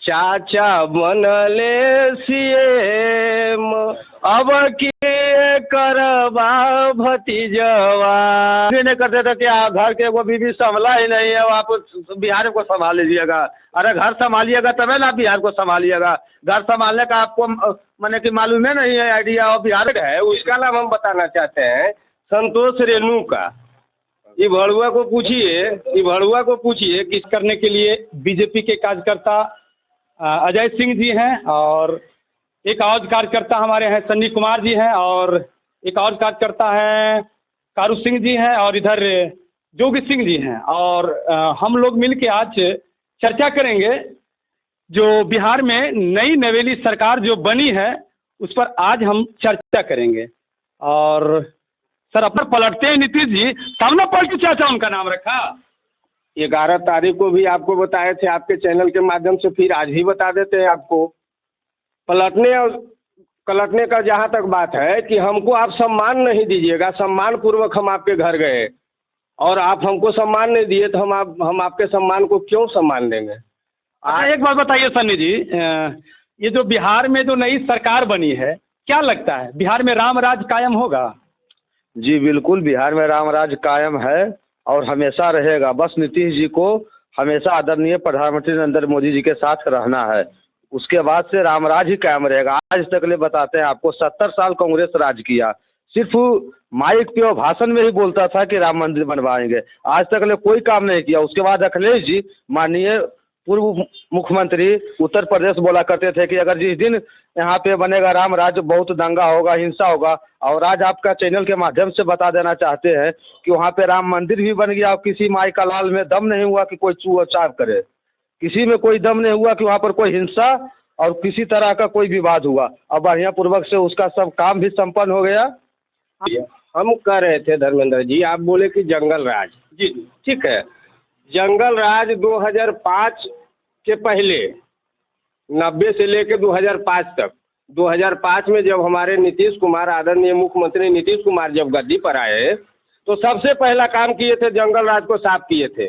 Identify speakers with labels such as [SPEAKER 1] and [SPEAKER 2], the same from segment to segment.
[SPEAKER 1] चाचा बनले सीएम, अब की करबा भतीजवा। नहीं करते थे क्या? घर के वो बीवी संभला ही नहीं है, आप बिहार को संभाल लीजिएगा। अरे घर संभालिएगा तभी ना बिहार को संभालिएगा। घर संभालने का आपको मैंने कि मालूम है नहीं है आइडिया, और बिहार है उसका नाम हम बताना चाहते हैं संतोष रेणु का। ये भड़ुआ को पूछिए कि
[SPEAKER 2] करने के लिए बीजेपी के कार्यकर्ता अजय सिंह जी हैं, और एक और कार्यकर्ता हमारे हैं सन्नी कुमार जी हैं, और एक और कार्यकर्ता हैं कारू सिंह जी हैं, और इधर जोगी सिंह जी हैं। और हम लोग मिल के आज चर्चा करेंगे जो बिहार में नई नवेली सरकार जो बनी है उस पर आज हम चर्चा करेंगे। और सर अपन पलटते हैं नीतीश जी, तब ना पलटू चाचा उनका नाम रखा।
[SPEAKER 1] 11 तारीख को भी आपको बताए थे आपके चैनल के माध्यम से, फिर आज भी बता देते हैं आपको। पलटने और पलटने का जहाँ तक बात है कि हमको आप सम्मान नहीं दीजिएगा, सम्मान पूर्वक हम आपके घर गए और आप हमको सम्मान नहीं दिए, तो हम आपके सम्मान को क्यों सम्मान देंगे?
[SPEAKER 2] एक बात बताइए सन्नी जी, ये जो बिहार में जो नई सरकार बनी है, क्या लगता है बिहार में राम राज कायम होगा?
[SPEAKER 3] जी बिल्कुल, बिहार में राम राज कायम है और हमेशा रहेगा। बस नीतीश जी को हमेशा आदरणीय प्रधानमंत्री नरेंद्र मोदी जी के साथ रहना है, उसके बाद से राम राज ही कायम रहेगा। आज तक ले बताते हैं आपको, 70 साल कांग्रेस राज किया, सिर्फ माइक पे और भाषण में ही बोलता था कि राम मंदिर बनवाएंगे, आज तक ले कोई काम नहीं किया। उसके बाद अखिलेश जी माननीय पूर्व मुख्यमंत्री उत्तर प्रदेश बोला करते थे कि अगर जिस दिन यहाँ पे बनेगा राम राज्य बहुत दंगा होगा, हिंसा होगा। और आज आपका चैनल के माध्यम से बता देना चाहते हैं कि वहाँ पे राम मंदिर भी बन गया और किसी माई का लाल में दम नहीं हुआ कि कोई चूह चाव करे, किसी में कोई दम नहीं हुआ कि वहाँ पर कोई हिंसा और किसी तरह का कोई विवाद हुआ, और बढ़िया पूर्वक से उसका सब काम भी संपन्न हो गया।
[SPEAKER 1] हम कह रहे थे धर्मेंद्र जी, आप बोले कि जंगल राज, जी ठीक है, जंगल राज 2005 के पहले 90 से लेकर 2005 तक, 2005 में जब हमारे नीतीश कुमार, आदरणीय मुख्यमंत्री नीतीश कुमार जब गद्दी पर आए तो सबसे पहला काम किए थे जंगल राज को साफ किए थे,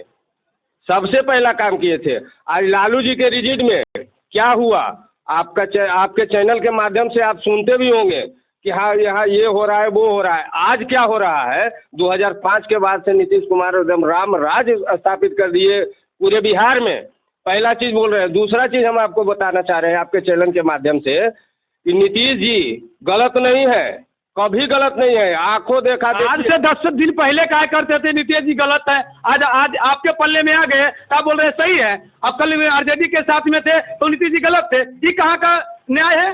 [SPEAKER 1] सबसे पहला काम किए थे। आज लालू जी के रिजिट में क्या हुआ, आपके चैनल के माध्यम से आप सुनते भी होंगे कि हाँ यहाँ ये हो रहा है वो हो रहा है। आज क्या हो रहा है, 2005 के बाद से नीतीश कुमार एकदम राम राज स्थापित कर दिए पूरे बिहार में। पहला चीज़ बोल रहे हैं। दूसरा चीज़ हम आपको बताना चाह रहे हैं आपके चैनल के माध्यम से कि नीतीश जी गलत नहीं है, कभी गलत नहीं है, आंखों देखा।
[SPEAKER 2] आज से 10 दिन पहले क्या करते थे नीतीश जी गलत है, आज आपके पल्ले में आ गए, आप बोल रहे हैं सही है। अब कल आरजेडी के साथ में थे तो नीतीश जी गलत थे, ये कहाँ का न्याय है?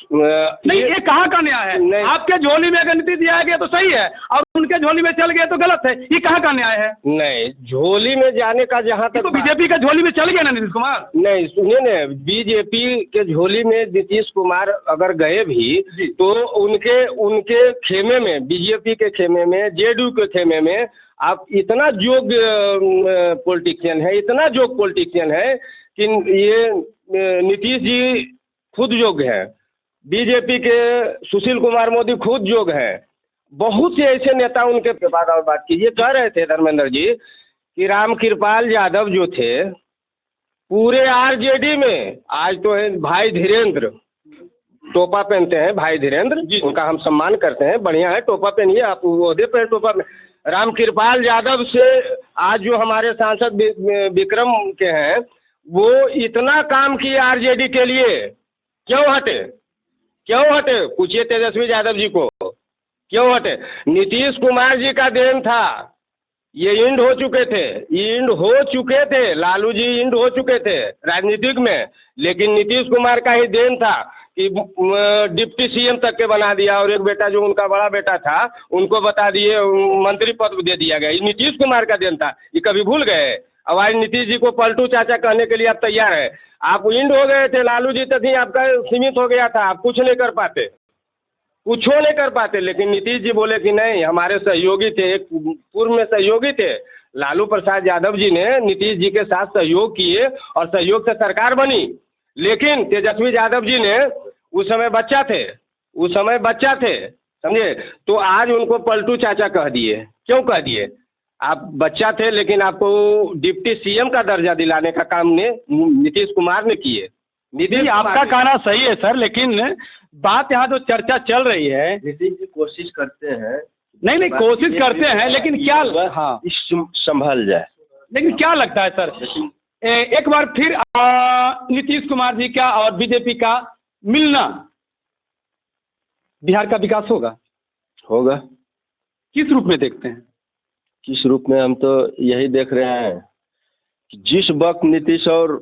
[SPEAKER 2] नहीं, ये कहाँ का न्याय है? आपके झोली में अगर नीतीश जी आ गए तो सही है और उनके झोली में चल गए तो गलत है, ये कहाँ का न्याय है?
[SPEAKER 1] नहीं, झोली में जाने का जहाँ तक
[SPEAKER 2] तो बीजेपी के झोली में चल गए ना नीतीश कुमार।
[SPEAKER 1] नहीं सुनिए न, बीजेपी के झोली में नीतीश कुमार अगर गए भी तो उनके खेमे में, बीजेपी के खेमे में, जेडीयू के खेमे में आप इतना योग्य पॉलिटिशियन है, इतना योग्य पॉलिटिशियन है कि ये नीतीश जी खुद योग्य है, बीजेपी के सुशील कुमार मोदी खुद योग्य हैं, बहुत से ऐसे नेता उनके बाद। और बात कीजिए, कह रहे थे धर्मेंद्र जी कि रामकृपाल यादव जो थे पूरे आरजेडी में, आज तो है भाई धीरेन्द्र, टोपा पहनते हैं भाई धीरेन्द्र जी, उनका हम सम्मान करते हैं, बढ़िया है, टोपा पहनिए, आप ओहदे पर टोपा। रामकृपाल यादव से आज जो हमारे सांसद विक्रम के हैं, वो इतना काम किए आरजेडी के लिए, क्यों हटे? पूछिए तेजस्वी यादव जी को, क्यों हटे? नीतीश कुमार जी का देन था, ये इंड हो चुके थे, लालू जी इंड हो चुके थे राजनीतिक में, लेकिन नीतीश कुमार का ही देन था कि डिप्टी सीएम तक के बना दिया, और एक बेटा जो उनका बड़ा बेटा था उनको बता दिए, मंत्री पद दे दिया गया। ये नीतीश कुमार का देन था, ये कभी भूल गए? अब आज नीतीश जी को पलटू चाचा कहने के लिए आप तैयार है। आप इंड हो गए थे, लालू जी तक ही आपका सीमित हो गया था, आप कुछ नहीं कर पाते, लेकिन नीतीश जी बोले कि नहीं, हमारे सहयोगी थे, एक पूर्व में सहयोगी थे, लालू प्रसाद यादव जी ने नीतीश जी के साथ सहयोग किए और सहयोग से सरकार बनी। लेकिन तेजस्वी यादव जी ने उस समय बच्चा थे, समझे? तो आज उनको पलटू चाचा कह दिए, क्यों कह दिए? आप बच्चा थे, लेकिन आपको डिप्टी सीएम का दर्जा दिलाने का काम ने नीतीश कुमार ने किए।
[SPEAKER 2] नहीं, आपका कहना सही है सर, लेकिन बात यहाँ तो चर्चा चल रही है।
[SPEAKER 1] नीतीश जी कोशिश करते हैं,
[SPEAKER 2] नहीं कोशिश करते हैं, लेकिन क्या हाँ
[SPEAKER 1] संभल जाए।
[SPEAKER 2] लेकिन क्या लगता है सर, एक बार फिर नीतीश कुमार जी का और बीजेपी का मिलना बिहार का विकास होगा? किस रूप में देखते हैं?
[SPEAKER 1] किस रूप में? हम तो यही देख रहे हैं कि जिस वक्त नीतीश और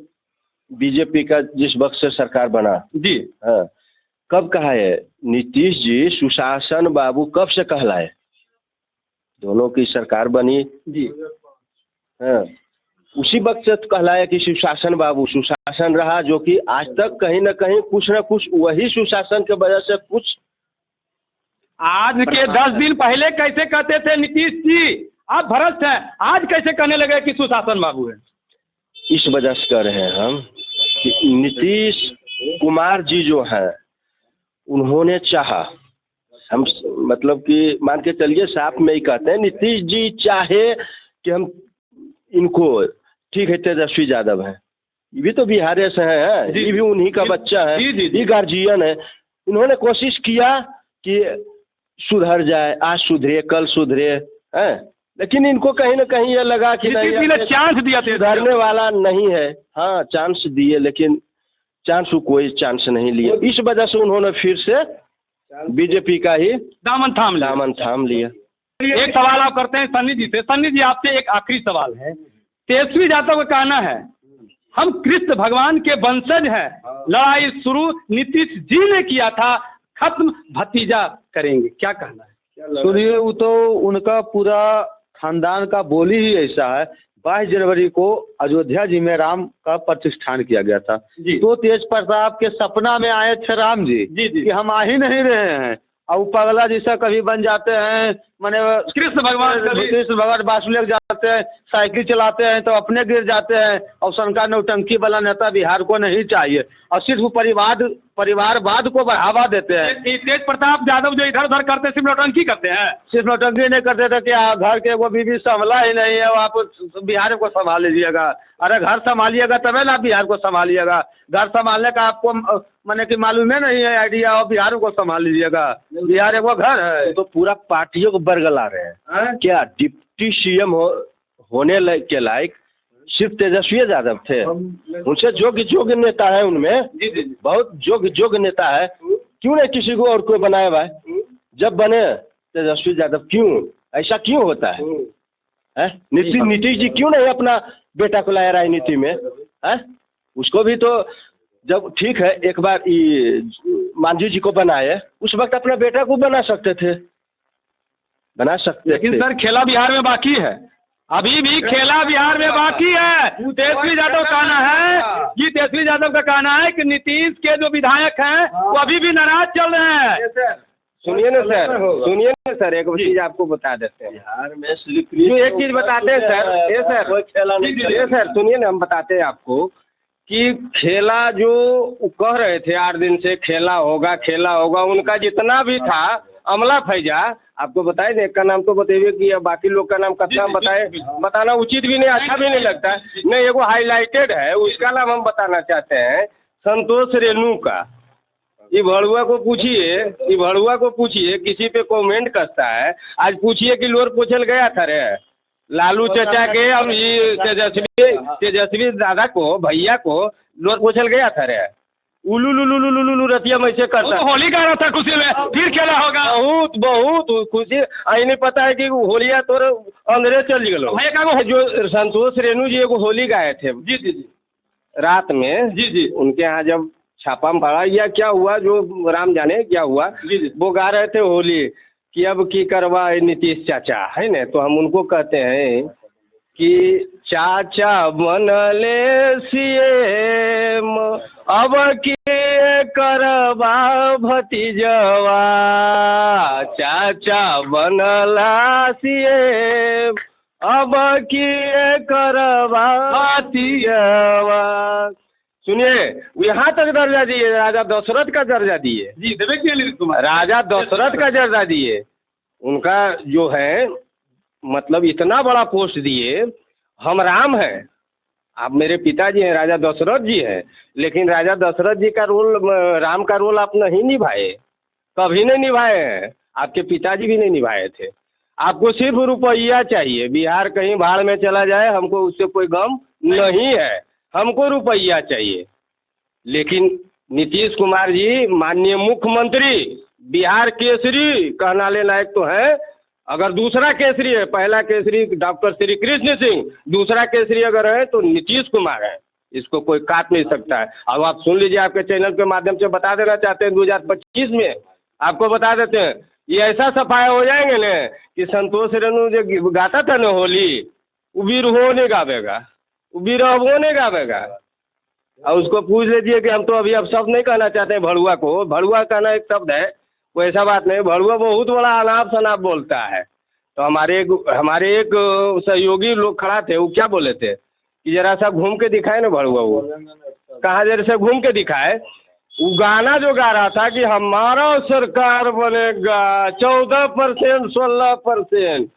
[SPEAKER 1] बीजेपी का जिस वक्त से सरकार बना
[SPEAKER 2] जी,
[SPEAKER 1] हाँ, कब कहा है नीतीश जी सुशासन बाबू, कब से कहलाए? दोनों की सरकार बनी
[SPEAKER 2] जी,
[SPEAKER 1] हाँ, उसी वक्त से कहलाया कि सुशासन बाबू। सुशासन रहा, जो कि आज तक कहीं न कहीं कुछ न कुछ वही सुशासन के वजह से कुछ।
[SPEAKER 2] आज के 10 दिन पहले कैसे कहते थे नीतीश जी आप भ्रष्ट हैं, आज कैसे कहने लगे कि सुशासन बाबू है?
[SPEAKER 1] इस वजह से कह रहे हैं हम कि नीतीश कुमार जी जो हैं, उन्होंने चाहा, हम मतलब कि मान के चलिए साफ में ही कहते हैं, नीतीश जी चाहे कि हम इनको, ठीक है तेजस्वी यादव हैं, ये भी तो बिहार से हैं, ये भी उन्हीं का बच्चा है, ये गार्जियन है। इन्होंने कोशिश किया कि सुधर जाए, आज सुधरे कल सुधरे हैं, लेकिन इनको कहीं न कहीं ये लगा कि नहीं,
[SPEAKER 2] चांस दिया
[SPEAKER 1] सुधरने वाला नहीं है। हाँ चांस दिए, लेकिन चांस को कोई चांस नहीं लिया। इस वजह से उन्होंने फिर से बीजेपी का ही
[SPEAKER 2] दामन थाम
[SPEAKER 1] लिया।
[SPEAKER 2] एक सवाल आप करते हैं सन्नी जी से। सन्नी जी आपसे एक आखिरी सवाल है। तेजस्वी यादव का कहना है हम कृष्ण भगवान के वंशज हैं, लड़ाई शुरू नीतीश जी ने किया था, खत्म भतीजा करेंगे, क्या कहना है?
[SPEAKER 3] सुनिए, वो तो उनका पूरा खानदान का बोली ही ऐसा है। 22 जनवरी को अयोध्या जी में राम का प्रतिष्ठान किया गया था, तो तेज प्रताप के सपना में आए थे राम जी कि हम आ ही नहीं रहे हैं, और पगला जैसा कभी बन जाते हैं, माने कृष्ण भगवान बासुलेग जाते हैं, साइकिल चलाते हैं तो अपने गिर जाते हैं, और शंका नौटंकी वाला नेता बिहार को नहीं चाहिए, और सिर्फ परिवारवाद को बढ़ावा देते हैं।
[SPEAKER 2] तेज प्रताप यादव जो इधर उधर करते सिर्फ नौटंकी करते हैं,
[SPEAKER 3] सिर्फ नौटंकी नहीं करते थे कि घर के वो बीवी संभला ही नहीं है, आप बिहार को संभाल लीजिएगा। अरे घर संभालिएगा तभी ना बिहार को संभालिएगा, घर संभालने का आपको मैंने कि मालूम है नहीं है आइडिया, और बिहार को संभाल लीजिएगा। बिहार वो घर है,
[SPEAKER 1] तो पूरा पार्टियों को बरगला रहे हैं। क्या डिप्टी सीएम होने के लायक सिर्फ तेजस्वी यादव थे? उनसे जोग्य नेता है, उनमें बहुत जोग्य नेता है, क्यों नहीं किसी को और कोई बनाया हुआ है? जब बने तेजस्वी यादव, क्यों ऐसा क्यों होता है? नीतीश जी क्यों नहीं अपना बेटा को लाया राजनीति में? उसको भी तो जब ठीक है एक बार मांझी जी को बनाए, उस वक्त अपना बेटा को बना सकते थे।
[SPEAKER 2] लेकिन सर खेला बिहार में बाकी है, अभी भी खेला बिहार में बाकी है। तेजस्वी यादव कहना है कि तेजस्वी यादव का कहना है कि नीतीश के जो विधायक हैं वो अभी भी नाराज चल रहे हैं।
[SPEAKER 1] सुनिए ना सर, एक चीज आपको बता देते हैं। बिहार में जो एक चीज बताते हैं सर, ये सर सुनिए ना, हम बताते हैं आपको कि खेला जो कह रहे थे 8 दिन से खेला होगा, उनका जितना भी था अमला फैजा, आपको बताए ना, एक का नाम तो बताइए कि बाकी लोग का नाम कितना बताए, बताना उचित भी नहीं, अच्छा भी नहीं लगता है। नहीं, एगो हाईलाइटेड है, उसका नाम हम बताना चाहते हैं, संतोष रेणु का। ये भड़ुआ को पूछिए, किसी पे कमेंट करता है, आज पूछिए कि लोर पोछल गया था रे लालू चाचा के, हम ये तेजस्वी दादा को, भैया को लोर पोछल गया था रे, उलू रतिया में से करता।
[SPEAKER 2] होली का रहा था खुशी में, फिर खेला होगा।
[SPEAKER 1] बहुत खुशी। आई नहीं पता है कि होलिया तोर अंदर चल गलो। जो संतोष रेणु जी एगो होली गाए थे जी रात में, जी उनके यहाँ जब छापा में पड़ा या क्या हुआ, जो राम जाने क्या हुआ, वो गा रहे थे होली कि अब की करवा नीतीश चाचा, है ना? तो हम उनको कहते हैं कि चाचा बनले सीएम, अब की करवा भतीजवा, चाचा बनला सीएम, अब की करवा भतीजवा। सुनिए, यहाँ तक दर्जा दिए, राजा दशरथ का दर्जा दिए
[SPEAKER 2] जी, देवे
[SPEAKER 1] राजा दशरथ का दर्जा दिए। उनका जो है मतलब इतना बड़ा पोस्ट दिए, हम राम हैं, आप मेरे पिताजी हैं, राजा दशरथ जी हैं, लेकिन राजा दशरथ जी का रोल, राम का रोल आप नहीं निभाए, कभी नहीं निभाए हैं, आपके पिताजी भी नहीं निभाए थे। आपको सिर्फ रुपया चाहिए, बिहार कहीं भाड़ में चला जाए हमको उससे कोई गम नहीं है, हमको रुपया चाहिए। लेकिन नीतीश कुमार जी माननीय मुख्यमंत्री, बिहार केसरी कहलाने लायक तो है। अगर दूसरा केसरी है, पहला केसरी डॉक्टर श्री कृष्ण सिंह, दूसरा केसरी अगर है तो नीतीश कुमार है, इसको कोई काट नहीं सकता है। अब आप सुन लीजिए, आपके चैनल के माध्यम से बता देना चाहते हैं 2025 में आपको बता देते हैं, ये ऐसा सफाया हो जाएंगे न कि संतोष रेणु जो गाता था न होली, वो वीर हो नहीं गावेगा, वो वीर अब वो नहीं गावेगा। और उसको पूछ लीजिए कि हम तो अभी अब शब्द नहीं कहना चाहते हैं भड़ुआ को, भड़ुआ कहना एक शब्द है, वो ऐसा बात नहीं, भड़ुआ बहुत बड़ा अनाप शनाप बोलता है। तो हमारे एक सहयोगी लोग खड़ा थे, वो क्या बोले थे कि जरा सा घूम के दिखाए ना भड़ुआ, वो कहाँ जरा सा घूम के दिखाए। वो गाना जो गा रहा था कि हमारा सरकार बनेगा 14%, 16%,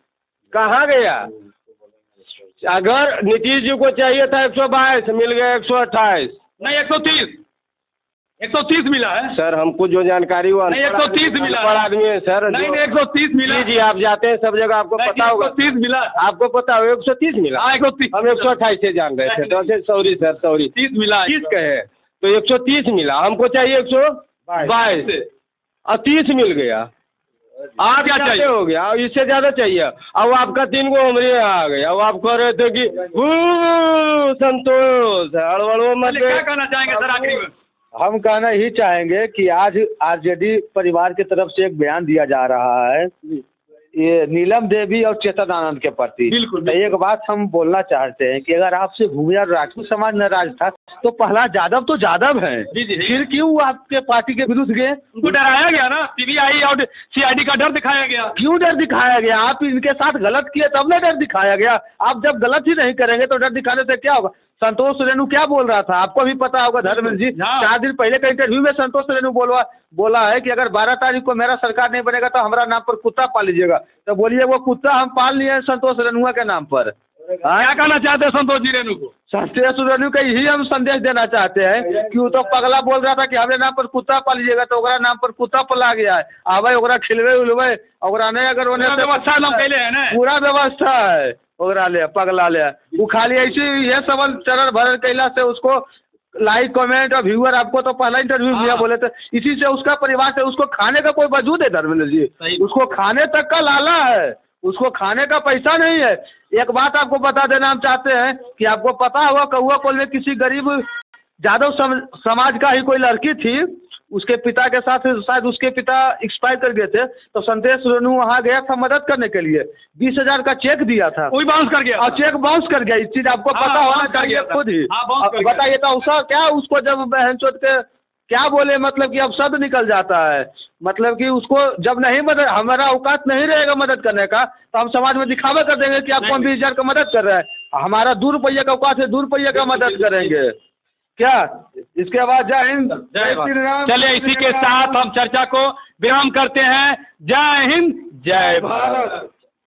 [SPEAKER 1] कहाँ गया? अगर नीतीश जी को चाहिए था 122, मिल गया 128,
[SPEAKER 2] नहीं 130 मिला है
[SPEAKER 1] सर। हमको जो जानकारी हुआ,
[SPEAKER 2] नहीं 130 मिला
[SPEAKER 1] बड़ा आदमी है सर।
[SPEAKER 2] नहीं 130 मिला
[SPEAKER 1] जी, आप जाते हैं सब जगह, आपको पता होगा।
[SPEAKER 2] 130 मिला,
[SPEAKER 1] आपको पता होगा 130 मिला।
[SPEAKER 2] हाँ 130,
[SPEAKER 1] हम 128 से जान रहे थे, तो सॉरी सर, सॉरी।
[SPEAKER 2] 30 मिला,
[SPEAKER 1] 30 कहे तो 130 मिला, हमको चाहिए 122 और 30 मिल गया। आप क्या चाहिए हो गया, और इससे ज्यादा चाहिए। अब आपका 3 गो हमरे यहाँ आ गया। अब आप कह रहे थे कि संतोष हड़बड़ो मत।
[SPEAKER 2] क्या कहना चाहेंगे सर आखिरी में?
[SPEAKER 3] हम कहना ही चाहेंगे कि आज आरजेडी परिवार की तरफ से एक बयान दिया जा रहा है ये नीलम देवी और चेतन आनंद के प्रति।
[SPEAKER 2] बिल्कुल,
[SPEAKER 3] तो एक बात हम बोलना चाहते हैं कि अगर आपसे भूमिया राजपूत समाज नाराज था तो प्रहलाद यादव तो यादव हैं, फिर क्यों आपके पार्टी के विरुद्ध गए?
[SPEAKER 2] उनको डराया गया ना, सीबीआई और सीआईडी का डर दिखाया गया।
[SPEAKER 3] क्यों डर दिखाया गया? आप इनके साथ गलत किए तब ना डर दिखाया गया। आप जब गलत ही नहीं करेंगे तो डर दिखाने से क्या होगा? संतोष रेणु क्या बोल रहा था आपको भी पता होगा धर्मेंद्र जी। 4 दिन पहले का इंटरव्यू में संतोष रेणु बोला है कि अगर 12 तारीख को मेरा सरकार नहीं बनेगा तो हमारा नाम पर कुत्ता पाल लीजिएगा। तो बोलिए वो कुत्ता हम पाल लिए हैं संतोष रेणुआ के नाम पर।
[SPEAKER 2] क्या कहना चाहते हैं संतोश जी रेणु को?
[SPEAKER 3] संतोष रेणु का यही हम संदेश देना चाहते हैं कि वो तो पगला बोल रहा था कि हमारे नाम पर कुत्ता पाल लीजिएगा, तो ओकरा नाम पर कुत्ता पला गया है। आवे ओकरा खिलवे उलवे ओकरा नहीं, अगर
[SPEAKER 2] व्यवस्था नाम कैले है ना,
[SPEAKER 3] पूरा व्यवस्था है ओकरा ले पगला ले। वो खाली ऐसे ये सबल चरण भरण कैला से उसको लाइक कमेंट और व्यूअर, आपको तो पहला इंटरव्यू दिया बोले थे, इसी से उसका परिवार से उसको खाने का कोई वजूद है धर्मेंद्र जी? उसको खाने तक का लाला है, उसको खाने का पैसा नहीं है। एक बात आपको बता देना हम चाहते हैं कि आपको पता होगा कौआ कोल में किसी गरीब यादव समाज का ही कोई लड़की थी, उसके पिता के साथ शायद उसके पिता एक्सपायर कर गए थे, तो संतोष रेणु वहाँ गया था मदद करने के लिए, 20,000 का चेक दिया था,
[SPEAKER 2] वही बाउंस कर गया
[SPEAKER 3] और चेक बाउंस कर गया। इस चीज आपको पता होना चाहिए खुद ही। बताइए तो उसका क्या, उसको जब बहन चोट के क्या बोले, मतलब कि अब शब्द निकल जाता है, मतलब कि उसको जब नहीं मदद, हमारा औकात नहीं रहेगा मदद करने का, तो हम समाज में दिखावा कर देंगे कि आपको हम 20,000 का मदद कर रहे हैं। हमारा 2 रुपये का औकात है, 2 रुपये का मदद करेंगे क्या? इसके बाद जय हिंद जय श्री राम।
[SPEAKER 2] चलिए इसी के साथ हम चर्चा को विराम करते हैं। जय हिंद जय भारत।